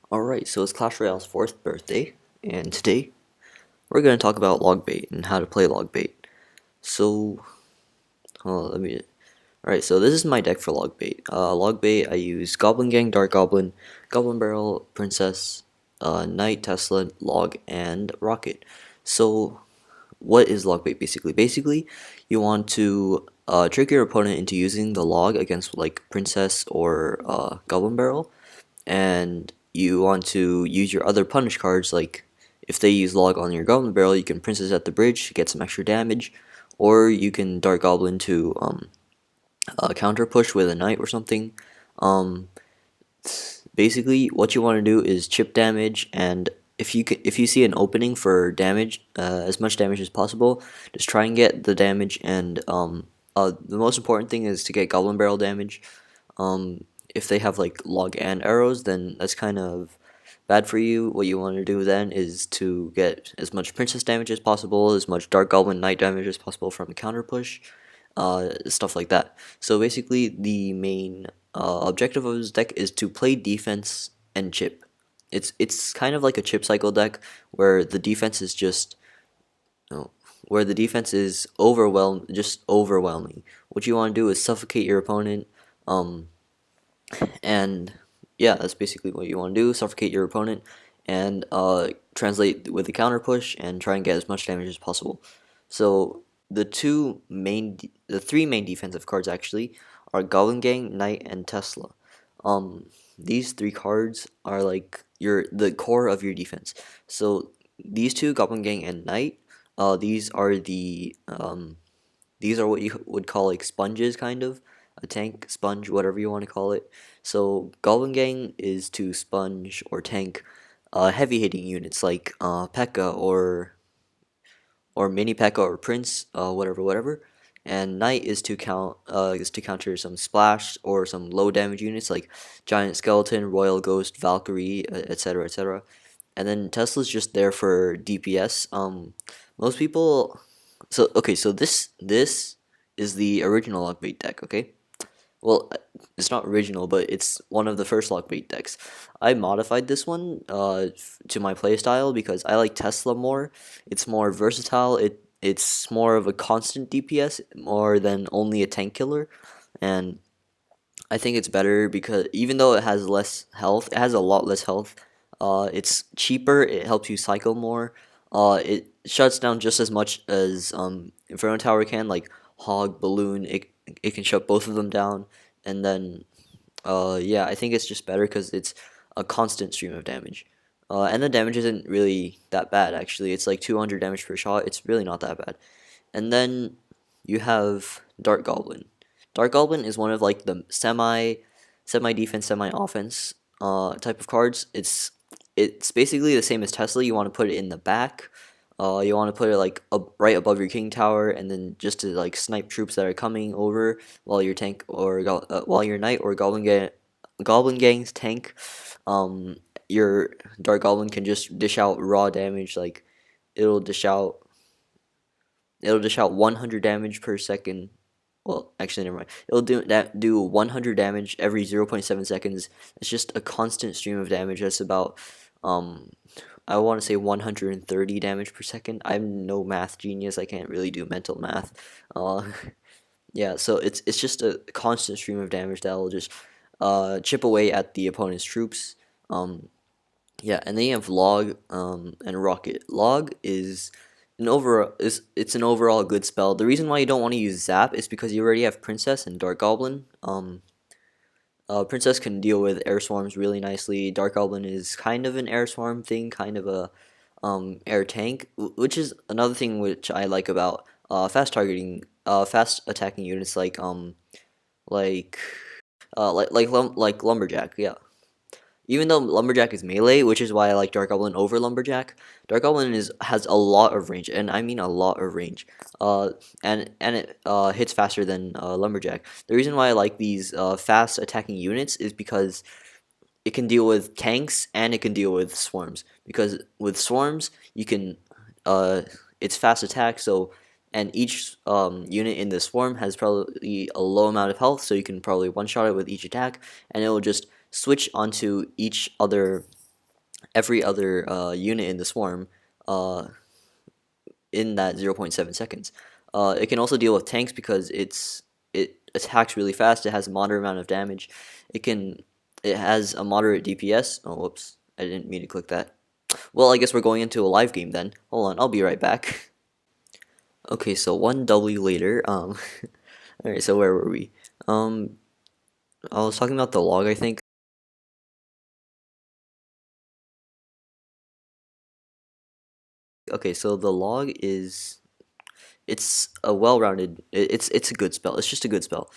Alright, so it's Clash Royale's 4th birthday, and today we're going to talk about log bait and how to play log bait. So, let me. Alright, so this is my deck for log bait. Log bait, I use Goblin Gang, Dark Goblin, Goblin Barrel, Princess, Knight, Tesla, Log, and Rocket. So, what is log bait basically? Basically, you want to trick your opponent into using the log against like Princess or Goblin Barrel, and you want to use your other punish cards, like if they use log on your Goblin Barrel, you can Princess at the bridge, get some extra damage, or you can Dark Goblin to counter push with a Knight or something. Um, Basically, what you want to do is chip damage, and if you see an opening for damage, as much damage as possible, just try and get the damage. And the most important thing is to get Goblin Barrel damage. If they have like log and arrows, then that's kind of bad for you. What you want to do then is to get as much princess damage as possible, as much dark goblin knight damage as possible from a counter push, stuff like that. So basically, the main objective of this deck is to play defense and chip. It's kind of like a chip cycle deck where the defense is just no, where the defense is just overwhelming. What you want to do is suffocate your opponent. Um, and yeah, that's basically what you want to do: suffocate your opponent and translate with the counter push and try and get as much damage as possible. So the three main defensive cards actually are Goblin Gang, Knight, and Tesla. These three cards are like the core of your defense. So these two, Goblin Gang and Knight, these are what you would call like sponges, kind of a tank, sponge, whatever you want to call it. So Goblin Gang is to sponge or tank heavy hitting units like P.E.K.K.A. or Mini P.E.K.K.A. or Prince, whatever. And Knight is to counter some splash or some low damage units like Giant Skeleton, Royal Ghost, Valkyrie, etc., etc. And then Tesla's just there for DPS. Most people so okay, so this is the original Lockbait deck, okay? Well, it's not original, but it's one of the first Lockbait decks. I modified this one to my playstyle because I like Tesla more. It's more versatile. It's more of a constant DPS more than only a tank killer, and I think it's better because even though it has less health, it has a lot less health. It's cheaper. It helps you cycle more. It shuts down just as much as Inferno Tower can, like Hog, Balloon. It can shut both of them down, and then yeah, I think it's just better because it's a constant stream of damage. And the damage isn't really that bad actually. It's like 200 damage per shot. It's really not that bad. And then you have Dark Goblin. Dark Goblin is one of like the semi defense, semi offense type of cards. It's basically the same as Tesla. You want to put it in the back. You want to put it like right above your king tower, and then just to like snipe troops that are coming over while your tank or while your knight or goblin gang's tank. Your dark goblin can just dish out raw damage. Like it'll dish out it'll dish out 100 damage per second. Well, actually, never mind. It'll do 100 damage every 0.7 seconds. It's just a constant stream of damage. That's about um I want to say 130 damage per second. I'm no math genius. I can't really do mental math. Uh, yeah, so it's just a constant stream of damage that will just chip away at the opponent's troops. Um, yeah, and then you have Log and Rocket. Log is it's an overall good spell. The reason why you don't want to use Zap is because you already have Princess and Dark Goblin. Princess can deal with air swarms really nicely. Dark Goblin is kind of an air swarm thing, kind of a air tank, which is another thing which I like about fast attacking units like like Lumberjack. Yeah, even though Lumberjack is melee, which is why I like Dark Goblin over Lumberjack. Dark Goblin has a lot of range, and I mean a lot of range. And it hits faster than Lumberjack. The reason why I like these fast attacking units is because it can deal with tanks and it can deal with swarms. Because with swarms, you can it's fast attack, so and each unit in the swarm has probably a low amount of health, so you can probably one shot it with each attack, and it will just switch onto each other every other unit in the swarm uh, in that 0.7 seconds. It can also deal with tanks because it attacks really fast. It has a moderate amount of damage. It has a moderate DPS. Oh, whoops! I didn't mean to click that. Well, I guess we're going into a live game then. Hold on, I'll be right back. Okay, so 1W later. All right. So where were we? Um, I was talking about the log, I think. Okay, so the log is it's a well-rounded. It's a good spell. It's just a good spell.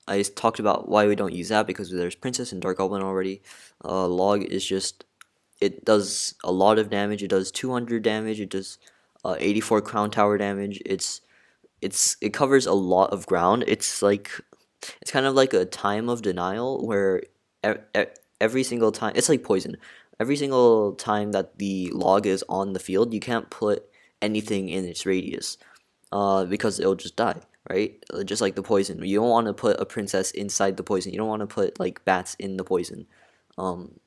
I talked about why we don't use that because there's Princess and Dark Goblin already. Log is just it does a lot of damage. It does 200 damage. It does 84 Crown Tower damage. It covers a lot of ground. It's kind of like a time of denial where every single time it's like poison. Every single time that the log is on the field, you can't put anything in its radius because it'll just die, right? Just like the poison. You don't want to put a princess inside the poison. You don't want to put like bats in the poison. Um,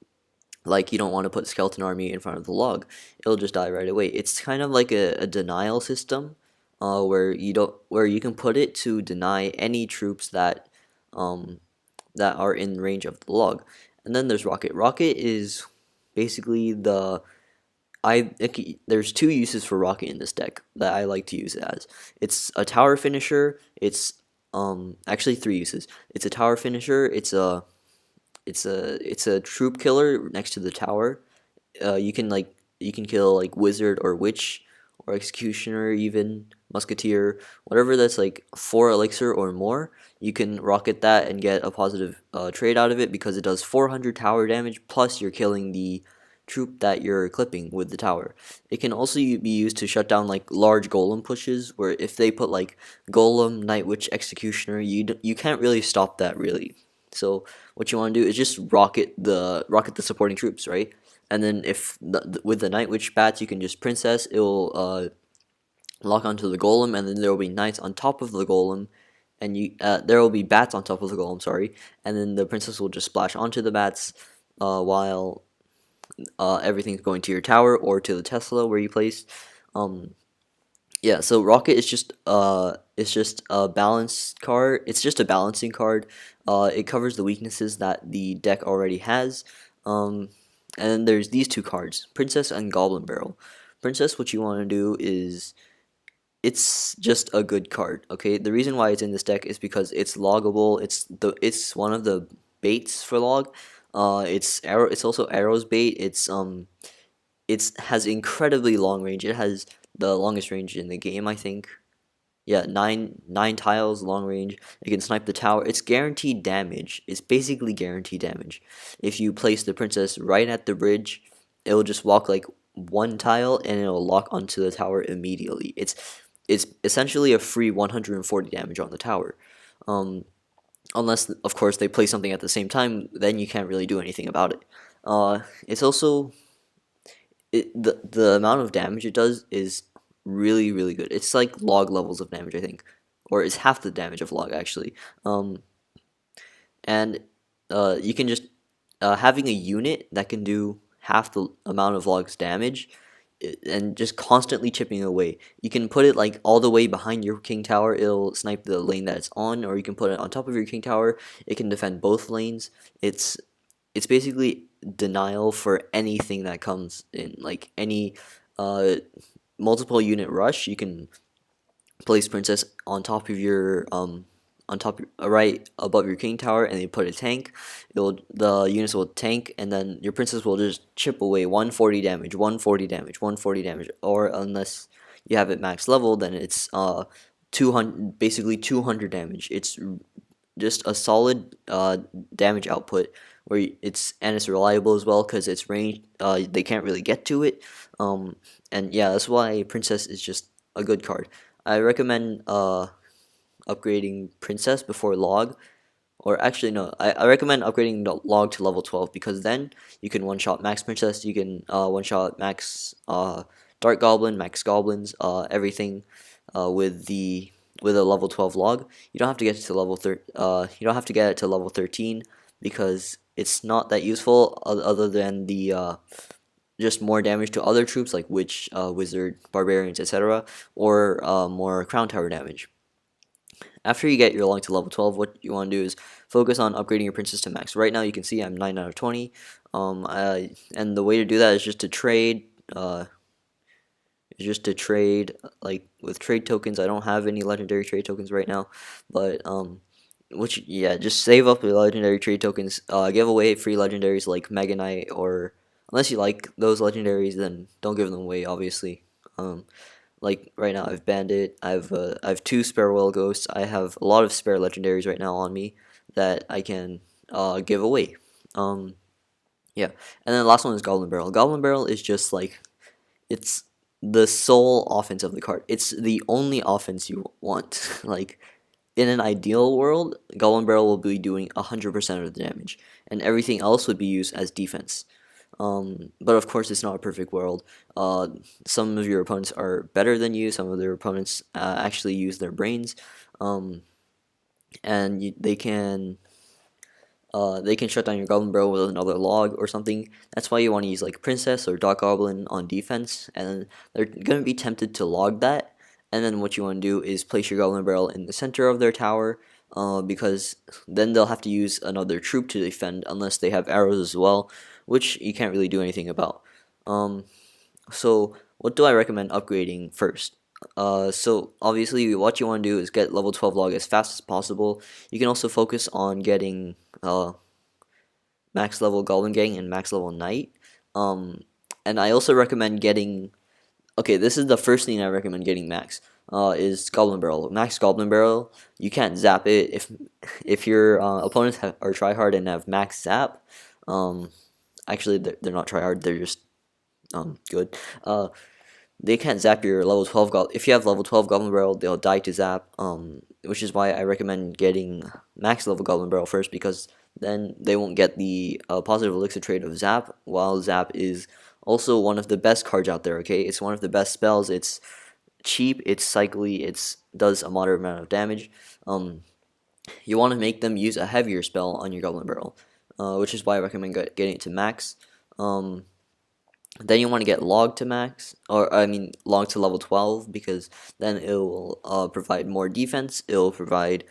like you don't want to put skeleton army in front of the log. It'll just die right away. It's kind of like a denial system, where you can put it to deny any troops um, that are in range of the log. And then there's rocket. Rocket is basically there's two uses for rocket in this deck that I like to use it as. It's a tower finisher. It's actually three uses. It's a tower finisher. It's a troop killer next to the tower. You can kill like wizard or witch or executioner, even musketeer, whatever that's like 4 elixir or more. You can rocket that and get a positive trade out of it because it does 400 tower damage plus you're killing the troop that you're clipping with the tower. It can also be used to shut down like large golem pushes where if they put like golem, night witch, executioner, you can't really stop that really. So what you want to do is just rocket the supporting troops, right? And then if with the night witch bats, you can just princess. It'll lock onto the golem, and then there will be knights on top of the golem, and there will be bats on top of the golem. Sorry, and then the princess will just splash onto the bats, while everything's going to your tower or to the Tesla where you place. Um, yeah, so Rocket is just a balanced card. It's just a balancing card. It covers the weaknesses that the deck already has. Um, and then there's these two cards, Princess and Goblin Barrel. Princess, what you want to do is it's just a good card. Okay, the reason why it's in this deck is because it's loggable. It's one of the baits for log. It's arrow. It's also arrows bait. It has incredibly long range. It has the longest range in the game, I think. Yeah, nine tiles long range. It can snipe the tower. It's guaranteed damage. It's basically guaranteed damage. If you place the princess right at the bridge, it'll just walk like one tile and it'll lock onto the tower immediately. It's essentially a free 140 damage on the tower. Um, Unless of course they play something at the same time, then you can't really do anything about it. It's also the amount of damage it does is really good. It's like log levels of damage, I think, or it's half the damage of log actually. Um, and you can just having a unit that can do half the amount of log's damage and just constantly chipping away. You can put it like all the way behind your king tower, it'll snipe the lane that it's on, or you can put it on top of your king tower, it can defend both lanes. It's basically denial for anything that comes in, like any uh, multiple unit rush. You can place princess on top of your on top right above your king tower, and they put a tank. The units will tank, and then your princess will just chip away 140 damage, 140 damage, 140 damage, or unless you have it max level, then it's 200, basically 200 damage. It's just a solid damage output it's reliable as well because it's range. They can't really get to it. And yeah, that's why Princess is just a good card. I recommend upgrading Princess before Log, or actually no, I recommend upgrading the Log to level 12 because then you can one shot Max Princess. You can one shot Max Dark Goblin, Max Goblins, everything with a level 12 log. You don't have to get to level you don't have to get it to level 13 because it's not that useful other than the just more damage to other troops like witch, wizard, barbarians, etc., or more crown tower damage. After you get your long to level 12, what you want to do is focus on upgrading your princess to max. Right now, you can see I'm 9 out of 20, and the way to do that is just to trade. Like with trade tokens. I don't have any legendary trade tokens right now, but which yeah, just save up the legendary trade tokens. Give away free legendaries like Mega Knight, or unless you like those legendaries, then don't give them away. Obviously, um, like right now I've Bandit. I have two spare Royal Ghosts. I have a lot of spare legendaries right now on me that I can give away. Um, yeah, and then the last one is Goblin Barrel. Goblin Barrel is just like it's the sole offense of the card. It's the only offense you want. Like in an ideal world, Goblin Barrel will be doing 100% of the damage, and everything else would be used as defense. But of course, it's not a perfect world. Some of your opponents are better than you. Some of their opponents actually use their brains, um, and they can shut down your Goblin Barrel with another log or something. That's why you want to use like Princess or Dark Goblin on defense, and they're gonna be tempted to log that. And then what you want to do is place your Goblin Barrel in the center of their tower, because then they'll have to use another troop to defend unless they have arrows as well, which you can't really do anything about. Um, so what do I recommend upgrading first? So obviously what you want to do is get level 12 log as fast as possible. You can also focus on getting max level Goblin Gang and max level Knight. Um, and I also recommend getting. Okay, this is the first thing I recommend getting max. Is Goblin Barrel. Max Goblin Barrel. You can't zap it if your opponents are tryhard and have max zap. Um, actually, they're not tryhard. They're just good. They can't zap your level 12 goblin. If you have level 12 Goblin Barrel, they'll die to zap. Which is why I recommend getting max level Goblin Barrel first, because then they won't get the positive elixir trait of zap. While zap is also one of the best cards out there. Okay, it's one of the best spells. It's cheap. It's cycly. It's does a moderate amount of damage. You want to make them use a heavier spell on your Goblin Barrel, which is why I recommend getting it to max. Then you want to get log to max, or I mean log to level 12, because then it will provide more defense. It'll provide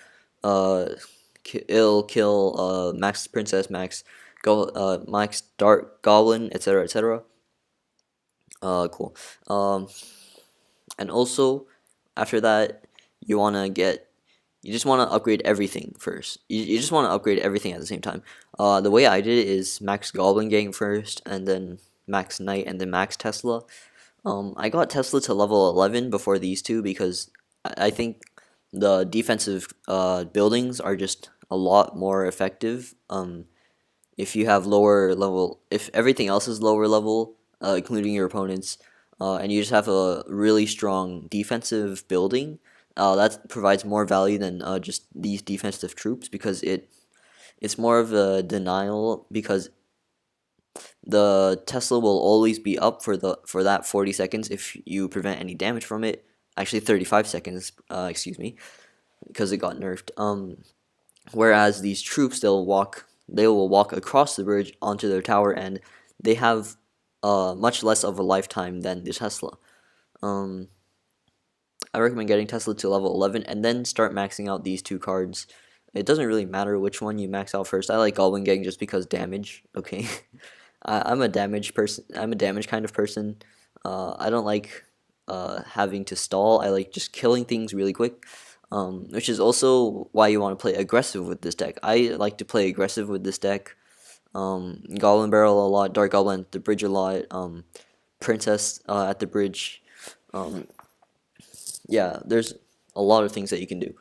it'll kill max princess, max dark goblin, etc., etc. Cool. And also after that, you wanna get you just want to upgrade everything first. You just want to upgrade everything at the same time. The way I did it is max Goblin Gang first, and then max Knight, and then max Tesla. I got Tesla to level 11 before these two because I think the defensive buildings are just a lot more effective. If you have lower level, if everything else is lower level, including your opponents, and you just have a really strong defensive building, that provides more value than just these defensive troops, because it's more of a denial, because the Tesla will always be up for that 40 seconds if you prevent any damage from it. Actually, 35 seconds, excuse me, because it got nerfed. Whereas these troops, they will walk across the bridge onto their tower, and they have much less of a lifetime than the Tesla. I recommend getting Tesla to level 11 and then start maxing out these two cards. It doesn't really matter which one you max out first. I like Goblin Gang just because damage. Okay, I'm a damage person. I'm a damage kind of person. I don't like having to stall. I like just killing things really quick. Which is also why you want to play aggressive with this deck. I like to play aggressive with this deck. Goblin Barrel a lot, Dark Goblin at the bridge a lot, Princess at the bridge. Yeah, there's a lot of things that you can do.